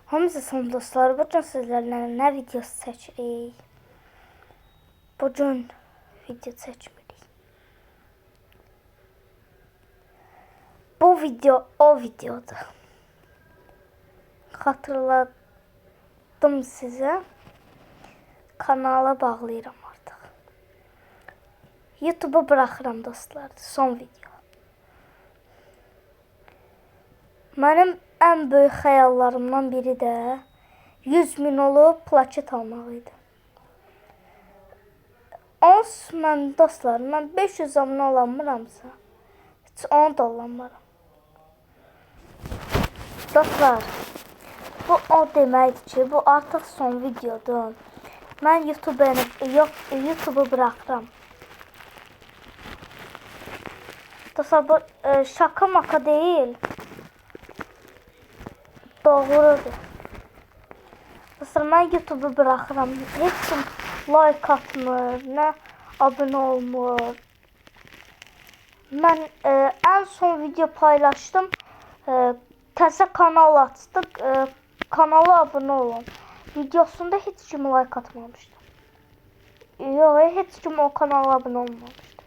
Hamısı son dostlar, bugün sizlərlə nə videosu çəkirik? Bugün video çəkmirik. Bu video o videodur. Xatırladım sizə. Kanala bağlayıram artıq. YouTube'u bırakıram dostlar. Son video. Mənim ən böyük xəyallarımdan biri də 100 min olub plaket almaq idi. Mən dostlar, mən 500 abunə olanmıramsa, heç onu da olanmıram. Dostlar, bu o deməkdir ki, bu artıq son videodur. Mən YouTube'u bırakıram. Dostlar, bu şaka maka değil. Doğrudur. Dostlar, mən YouTube'u bırakıram. Heç kim like atmır, nə abunə olmur. Mən ən son video paylaşdım. Təzə kanal açdıq. Kanala abunə olun. Videosunda heç kim like atmamışdı. Yox, heç kim o kanala abunə olmamışdı.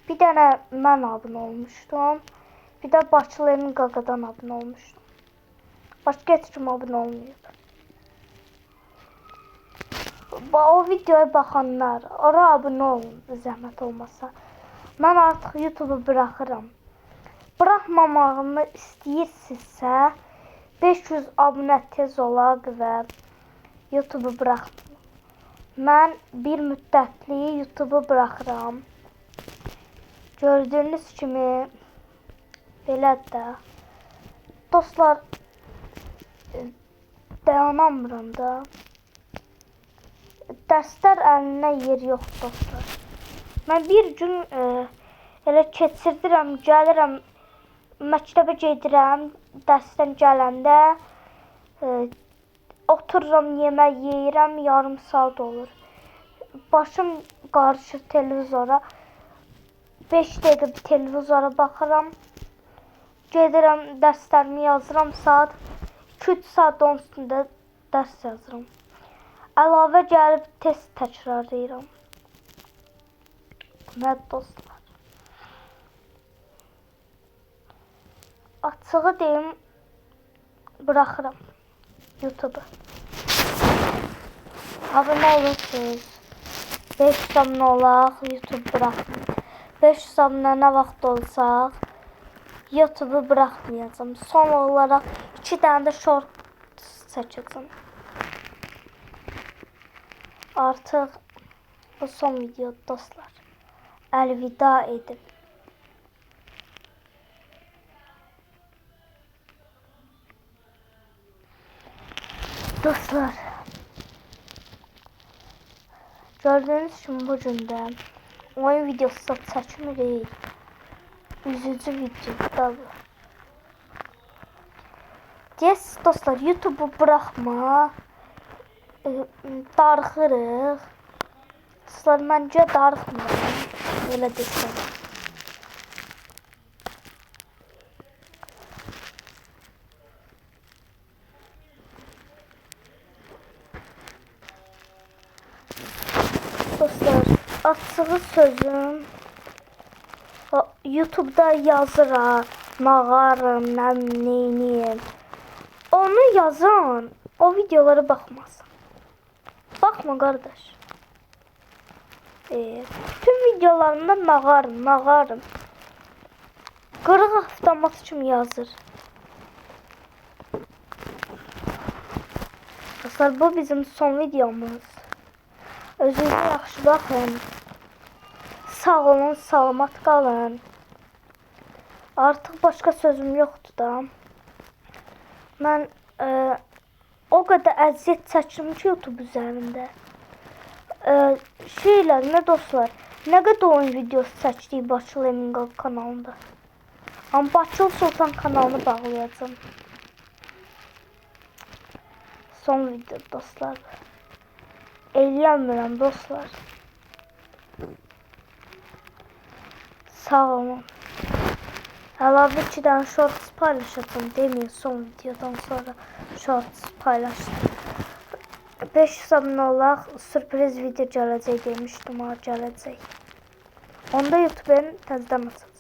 Bir dənə mən abunə olmuşdum. Bir də Bakılı Emin Qaqadan abunə olmuşdum. Başqa heç kim abunə olmayıb. O videoya baxanlar, ora abunə olun, zəhmət olmasa. Mən artıq YouTube'u bırakıram. Bırakmamağımı istəyirsinizsə, 500 abunə tez olaq və YouTube'u bırakmayın. Mən bir müddətli YouTube'u bırakıram. Gördüyünüz kimi belədir də. Dostlar, dayanamıram da. Dərslər əlinə yer yoxdur dostlar. Mən bir gün elə keçirdirəm, gəlirəm, məktəbə gedirəm, dərsdən gələndə otururam, yemək yeyirəm, yarım saat olur. Başım qarışır televizora. 5 dəqiqə bir televizora baxıram. Gedirəm, dərslərimi yazıram, saat 2-3 saat onun üstündə dərs yazıram. Əlavə gəlib test təkrarlayıram. Nə dostlar? Açığı deyim, bırakıram YouTube'u. Abunə olursunuz. 500 abunə olaq, YouTube bırakmayın. 500 abunə nə vaxt olsaq, YouTube'u bırakmayacağım. Son olaraq 2 dənə də short çəkəcəm. Artıq bu son video dostlar. Əlvida edin. Dostlar, gördüyünüz kimi bu gündə oyun videosu çəkmirik. Üzücü videodur. Deyəsiniz dostlar, YouTube'u bırakma. Darıxırıq. Dostlar, məncə darıxmıram. Elə desəm. Dostlar, açığı sözüm, YouTube'da yazıram, nağarım, neyim. Onu yazın, o videolara baxmasın. Baxma qardaş. Bütün videolarımda nağarım. Qırıq avtomat kimi yazır. Dostlar, bu bizim son videomuz. Özünüzə yaxşı baxın. Sağ olun, salamat qalın. Artıq başqa sözüm yoxdur da. Mən o qədər əziyyət çəkdim ki YouTube üzərində. Nə dostlar, nə qədər oyun videosu çəkdik Bakılı Emin Qaqa kanalında. Amma Bakılı Sultan kanalını bağlayacağım. Son video dostlar. Eləyəmirəm dostlar. Sağ olun. Əlavə 2 dənə shorts paylaşacağım demeyin, son videodan sonra shorts paylaştım. 500 abone olaq, sürpriz video gələcək demişdim, ha gələcək. Onda YouTube'un təzədən açacağım.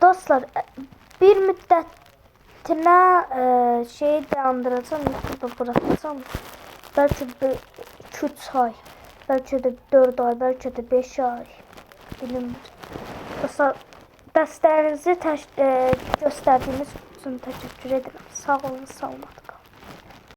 Dostlar, bir müddətinə şeyi dayandıracağım, YouTube'da bırakacağım. Belki de 2-3 ay, belki de 4 ay, belki de 5 ay. Bilmiyorum. Dostlar, dəstəyinizi göstərdiyiniz üçün təşəkkür edirəm. Sağ olun, salamat.